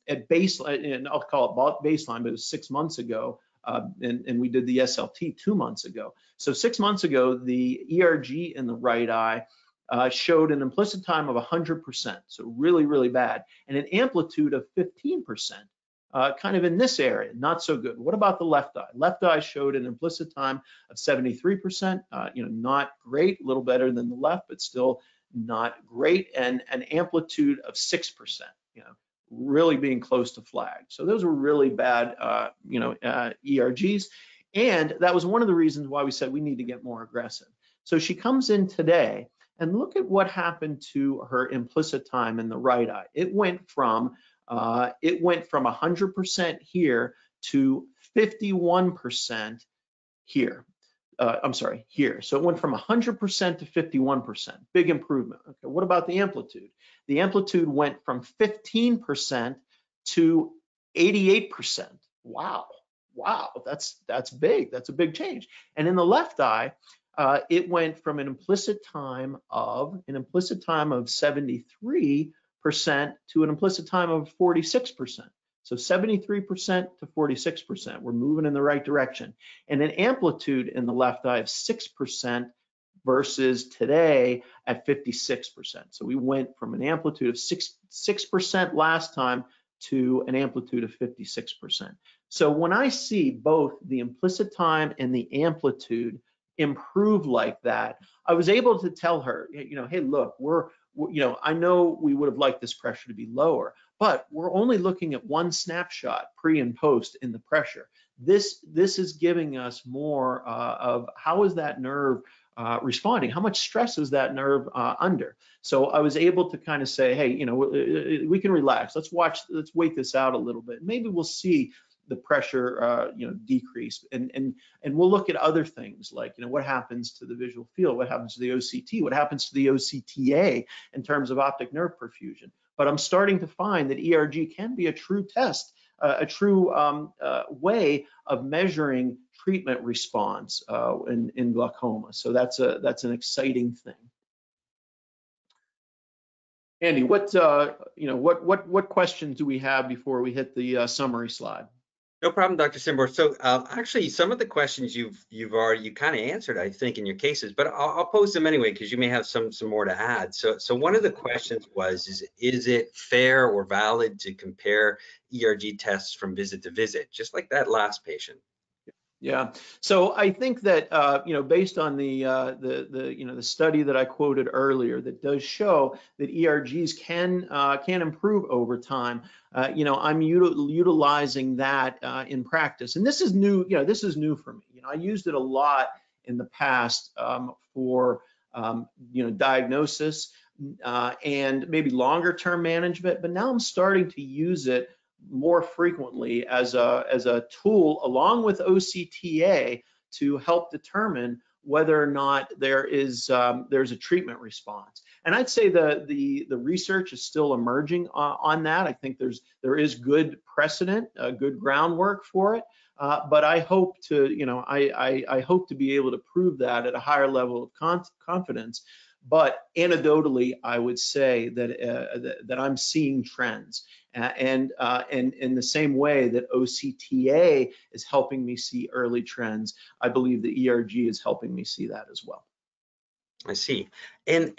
at baseline, and I'll call it baseline, but it was 6 months ago, and we did the SLT 2 months ago. So 6 months ago, the ERG in the right eye showed an implicit time of 100%, so really, really bad, and an amplitude of 15%. Kind of in this area, not so good. What about the left eye? Left eye showed an implicit time of 73%, not great, a little better than the left, but still not great, and an amplitude of 6%, really being close to flag. So those were really bad, ERGs, and that was one of the reasons why we said we need to get more aggressive. So she comes in today, and look at what happened to her implicit time in the right eye. It went from 100% here to 51% here. Here. So it went from 100% to 51%, big improvement. Okay, what about the amplitude? The amplitude went from 15% to 88%. Wow, that's big. That's a big change. And in the left eye, it went from an implicit time of 73% to an implicit time of 46%. So 73% to 46%. We're moving in the right direction. And an amplitude in the left eye of 6% versus today at 56%. So we went from an amplitude of 6% last time to an amplitude of 56%. So when I see both the implicit time and the amplitude improve like that, I was able to tell her, hey, look, I know we would have liked this pressure to be lower, but we're only looking at one snapshot pre and post in the pressure. This is giving us more of how is that nerve responding? How much stress is that nerve under? So I was able to kind of say, hey, we can relax. Let's wait this out a little bit. Maybe we'll see the pressure decrease, and we'll look at other things like what happens to the visual field, what happens to the OCT, what happens to the OCTA in terms of optic nerve perfusion. But I'm starting to find that ERG can be a true test, a true way of measuring treatment response in glaucoma. So that's an exciting thing. Andy, what questions do we have before we hit the summary slide? No problem, Dr. Cymbor. So actually, some of the questions you've already kind of answered, I think, in your cases, but I'll pose them anyway because you may have some more to add. So one of the questions was, is it fair or valid to compare ERG tests from visit to visit, just like that last patient? Yeah, so I think that based on the study that I quoted earlier, that does show that ERGs can improve over time. I'm utilizing that in practice, and this is new. This is new for me. I used it a lot in the past for diagnosis and maybe longer term management, but now I'm starting to use it more frequently as a tool along with OCTA to help determine whether or not there's a treatment response. And I'd say the research is still emerging on that. I think there is good precedent, good groundwork for it. But I hope to I hope to be able to prove that at a higher level of confidence. But anecdotally, I would say that I'm seeing trends, and in the same way that OCTA is helping me see early trends, I believe the ERG is helping me see that as well. I see, and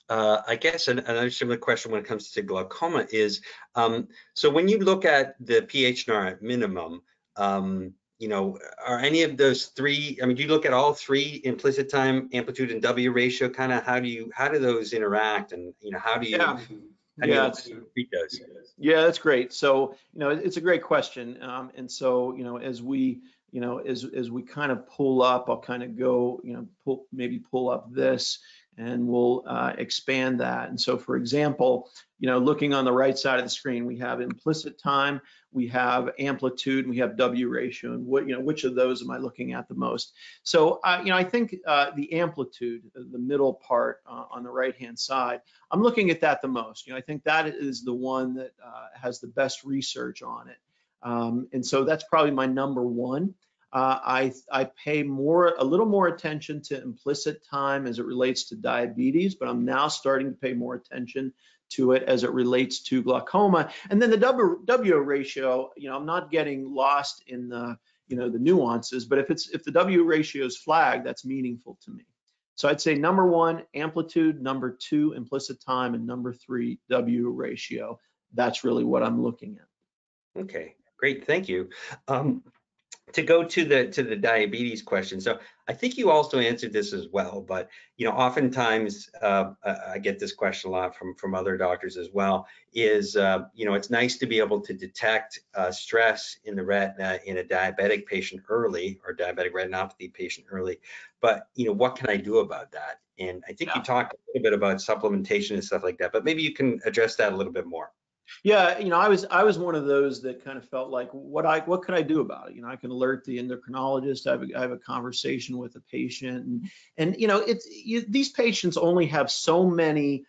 I guess another similar question when it comes to glaucoma is, so when you look at the PhNR at minimum, are any of those three, do you look at all three, implicit time, amplitude, and W ratio? Kind of how do those interact, and how do you treat those? Yeah, that's great. So it's a great question, and so as we kind of pull up, I'll kind of go pull up this, and we'll expand that. And so, for example, looking on the right side of the screen, we have implicit time, we have amplitude, and we have W ratio. And which of those am I looking at the most? So, I think the amplitude, the middle part on the right-hand side, I'm looking at that the most. I think that is the one that has the best research on it. And so that's probably my number one. I pay a little more attention to implicit time as it relates to diabetes, but I'm now starting to pay more attention to it as it relates to glaucoma. And then the W ratio, I'm not getting lost in the the nuances, but if the W ratio is flagged, that's meaningful to me. So I'd say number one, amplitude, number two, implicit time, and number three, W ratio. That's really what I'm looking at. Okay, great, thank you. To go to the diabetes question, so I think you also answered this as well, but oftentimes I get this question a lot from other doctors as well. Is it's nice to be able to detect stress in the retina in a diabetic patient early, or diabetic retinopathy patient early, but what can I do about that? And I think you talked a little bit about supplementation and stuff like that, but maybe you can address that a little bit more. Yeah, I was one of those that kind of felt like, what could I do about it? I can alert the endocrinologist. I have a conversation with a patient, and these patients only have so many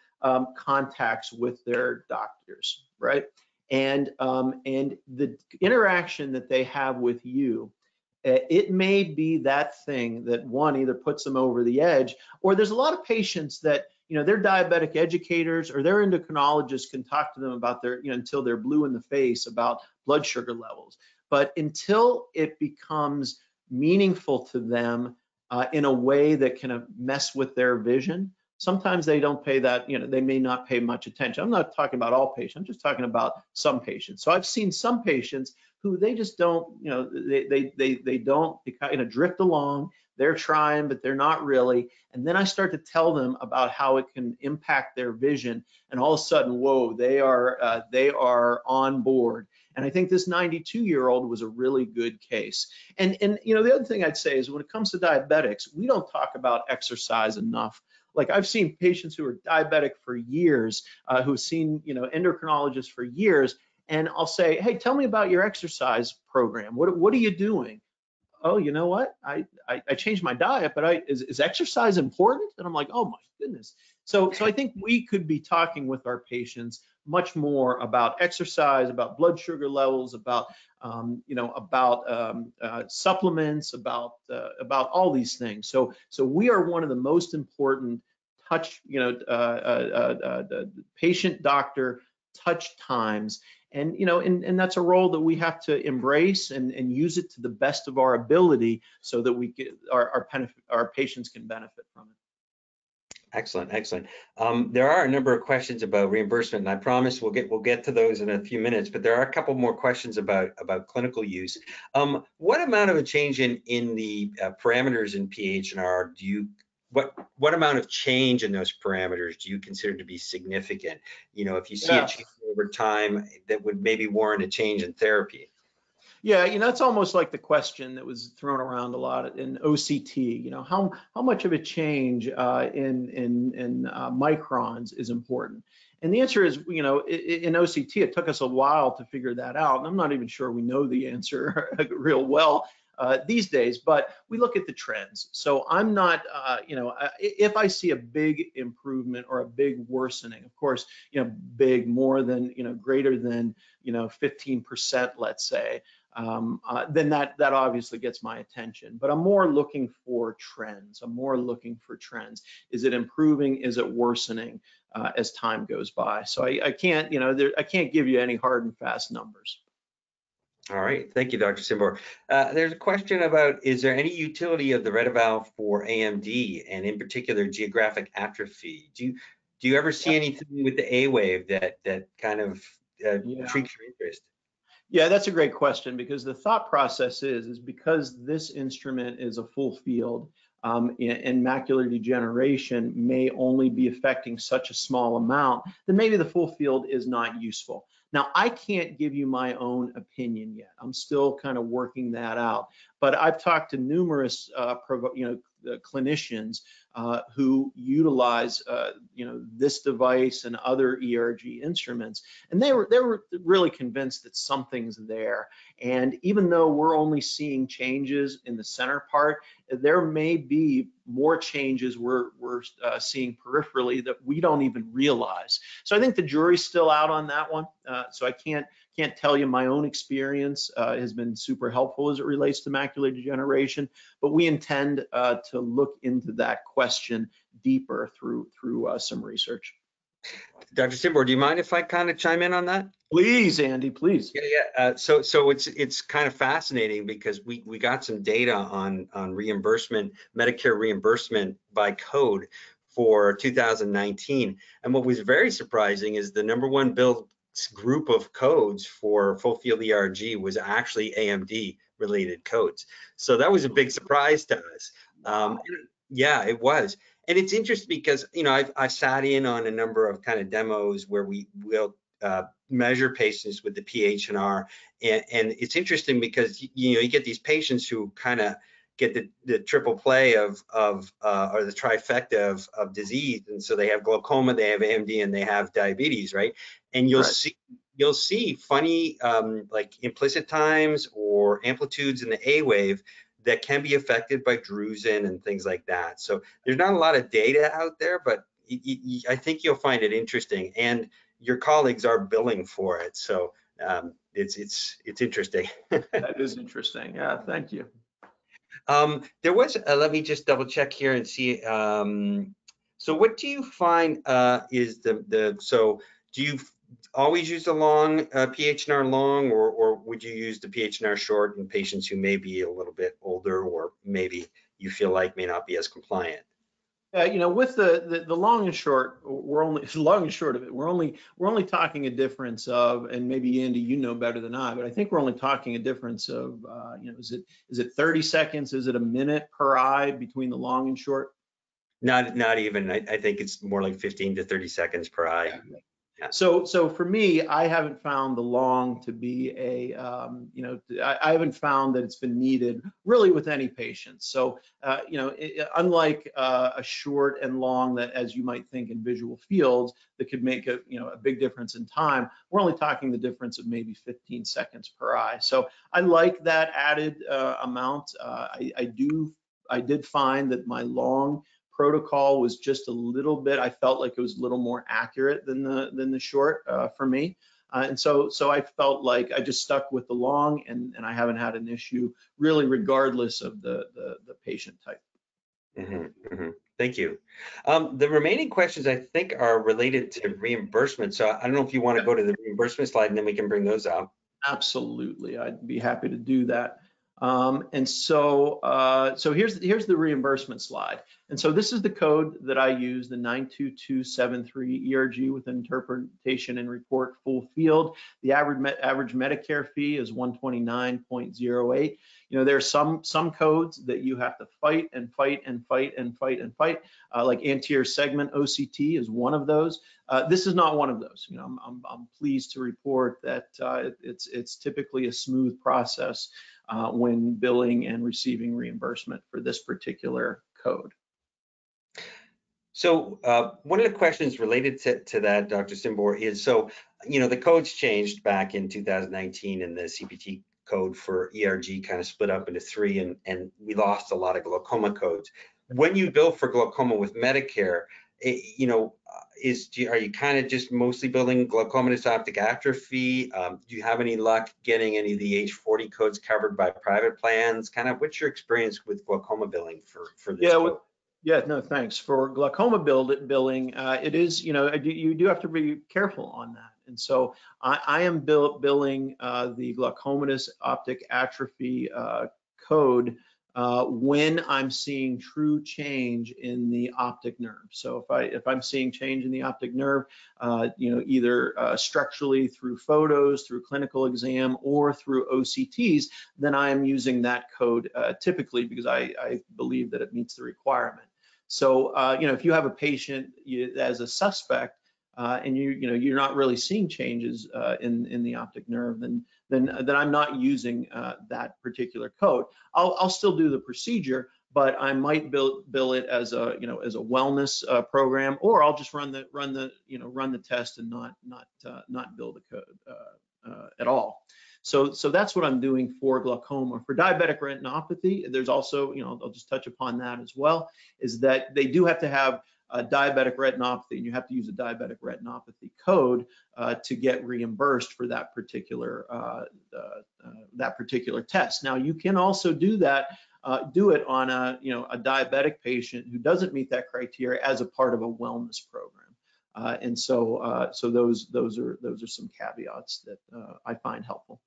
contacts with their doctors, right? And the interaction that they have with you, it may be that thing that one either puts them over the edge, or there's a lot of patients that their diabetic educators or their endocrinologists can talk to them about their, until they're blue in the face about blood sugar levels. But until it becomes meaningful to them in a way that can mess with their vision, sometimes they don't pay that, they may not pay much attention. I'm not talking about all patients, I'm just talking about some patients. So I've seen some patients who they just don't, they don't, they kind of drift along. They're trying, but they're not really. And then I start to tell them about how it can impact their vision, and all of a sudden, whoa, they are on board. And I think this 92-year-old was a really good case. And the other thing I'd say is, when it comes to diabetics, we don't talk about exercise enough. Like, I've seen patients who are diabetic for years, who've seen endocrinologists for years, and I'll say, hey, tell me about your exercise program. What are you doing? Oh, you know what? I changed my diet, but is exercise important? And I'm like, oh my goodness. So I think we could be talking with our patients much more about exercise, about blood sugar levels, about supplements, about all these things. So we are one of the most important patient doctor touch times. And that's a role that we have to embrace and use it to the best of our ability, so that we get our patients can benefit from it. Excellent, excellent. There are a number of questions about reimbursement, and I promise we'll get to those in a few minutes. But there are a couple more questions about clinical use. What amount of a change in the parameters in PhNR do you? What amount of change in those parameters do you consider to be significant? If you see a change over time, that would maybe warrant a change in therapy. Yeah, it's almost like the question that was thrown around a lot in OCT. How much of a change in microns is important? And the answer is, in OCT, it took us a while to figure that out, and I'm not even sure we know the answer real well these days, but we look at the trends. So I'm not, if I see a big improvement or a big worsening, of course, big, more than, greater than, 15%, let's say, then that obviously gets my attention. But I'm more looking for trends. Is it improving? Is it worsening as time goes by? So I can't, I can't give you any hard and fast numbers. All right, thank you, Dr. Cymbor. There's a question about, is there any utility of the RETeval for AMD, and in particular geographic atrophy? Do you ever see anything with the A wave that kind of intrigues your interest? Yeah, that's a great question, because the thought process is because this instrument is a full field, and macular degeneration may only be affecting such a small amount, then maybe the full field is not useful. Now, I can't give you my own opinion yet. I'm still kind of working that out. But I've talked to numerous clinicians who utilize this device and other ERG instruments, and they were really convinced that something's there. And even though we're only seeing changes in the center part, there may be more changes we're seeing peripherally that we don't even realize. So I think the jury's still out on that one. So I can't tell you. My own experience has been super helpful as it relates to macular degeneration, but we intend to look into that question deeper through some research. Dr. Cymbor, do you mind if I kind of chime in on that? Please, Andy, please. Yeah. So it's kind of fascinating because we got some data on reimbursement, Medicare reimbursement by code for 2019, and what was very surprising is the #1 billed group of codes for full field ERG was actually AMD related codes. So that was a big surprise to us. Yeah, it was. And it's interesting because, I've sat in on a number of kind of demos where we will measure patients with the PhNR, and it's interesting because you get these patients who kind of get the triple play of or the trifecta of disease, and so they have glaucoma, they have AMD, and they have diabetes, right? And you'll see funny like implicit times or amplitudes in the A wave that can be affected by drusen and things like that. So there's not a lot of data out there, but I think you'll find it interesting, and your colleagues are billing for it. So it's interesting. That is interesting. Yeah, thank you. There was, let me just double check here and see. So what do you find is so do you always use the long PhNR long, or would you use the PhNR short in patients who may be a little bit older, or maybe you feel like may not be as compliant? With the long and short, we're only long and short of it. We're only talking a difference of, and maybe Andy, you know better than I, but I think we're only talking a difference of, is it 30 seconds? Is it a minute per eye between the long and short? Not even. I think it's more like 15 to 30 seconds per eye. Yeah. Yeah. So for me, I haven't found the long to be I haven't found that it's been needed really with any patient. So, unlike a short and long that, as you might think in visual fields, that could make a big difference in time, we're only talking the difference of maybe 15 seconds per eye. So I like that added amount. I did find that my long protocol was just a little bit, I felt like it was a little more accurate than the short for me. And so I felt like I just stuck with the long, and I haven't had an issue really regardless of the patient type. Thank you. The remaining questions I think are related to reimbursement. So I don't know if you want to go to the reimbursement slide and then we can bring those up. Absolutely, I'd be happy to do that. And so here's the reimbursement slide. And so this is the code that I use, the 92273 ERG with interpretation and report full field. The average Medicare fee is $129.08. There are some codes that you have to fight, like anterior segment OCT is one of those. This is not one of those. I'm pleased to report that it's typically a smooth process when billing and receiving reimbursement for this particular code. So one of the questions related to that, Dr. Cymbor, is the codes changed back in 2019, and the CPT code for ERG kind of split up into 3, and we lost a lot of glaucoma codes. When you bill for glaucoma with Medicare, are you kind of just mostly billing glaucomatous optic atrophy? Do you have any luck getting any of the H40 codes covered by private plans? Kind of what's your experience with glaucoma billing for this code? Yeah, no, thanks. For glaucoma billing, it is, you do have to be careful on that. And so I am billing the glaucomatous optic atrophy code when I'm seeing true change in the optic nerve. So if I'm seeing change in the optic nerve, either structurally through photos, through clinical exam, or through OCTs, then I am using that code typically because I believe that it meets the requirement. So if you have a patient as a suspect and you're not really seeing changes in the optic nerve, then I'm not using that particular code. I'll still do the procedure, but I might bill it as a as a wellness program, or I'll just run the test and not bill the code at all. So that's what I'm doing for glaucoma. For diabetic retinopathy, there's also, I'll just touch upon that as well, is that they do have to have diabetic retinopathy, and you have to use a diabetic retinopathy code to get reimbursed for that particular test. Now, you can also do it on a a diabetic patient who doesn't meet that criteria as a part of a wellness program. And so those are some caveats that I find helpful.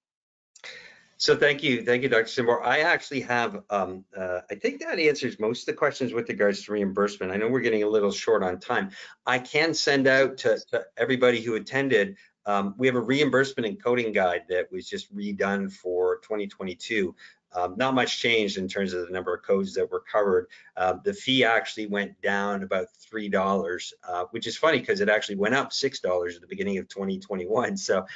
So thank you, Dr. Cymbor. I actually have, I think that answers most of the questions with regards to reimbursement. I know we're getting a little short on time. I can send out to everybody who attended, we have a reimbursement and coding guide that was just redone for 2022. Not much changed in terms of the number of codes that were covered. The fee actually went down about $3, which is funny because it actually went up $6 at the beginning of 2021. So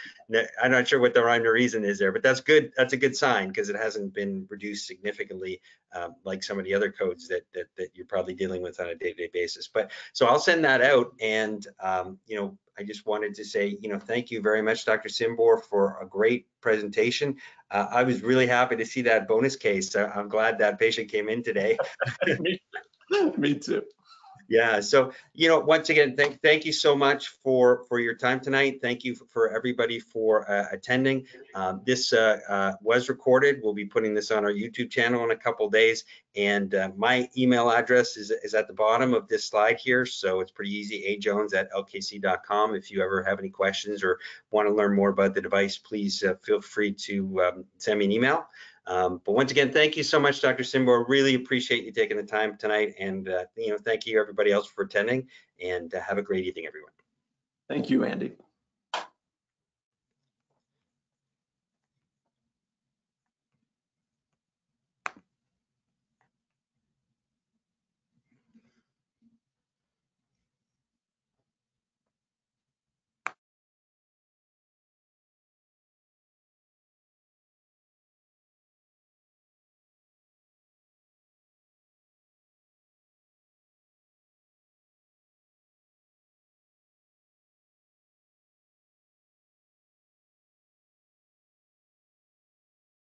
I'm not sure what the rhyme or reason is there, but that's good. That's a good sign because it hasn't been reduced significantly like some of the other codes that you're probably dealing with on a day-to-day basis. But so I'll send that out, and I just wanted to say, thank you very much, Dr. Cymbor, for a great presentation. I was really happy to see that bonus case. I'm glad that patient came in today. Me too. Yeah, so once again, thank you so much for your time tonight. Thank you for everybody for attending. This was recorded. We'll be putting this on our YouTube channel in a couple days, and my email address is at the bottom of this slide here, so it's pretty easy, ajones@lkc.com. If you ever have any questions or want to learn more about the device, please feel free to send me an email. But once again, thank you so much, Dr. Cymbor. Really appreciate you taking the time tonight, and thank you everybody else for attending, and have a great evening, everyone. Thank you, Andy.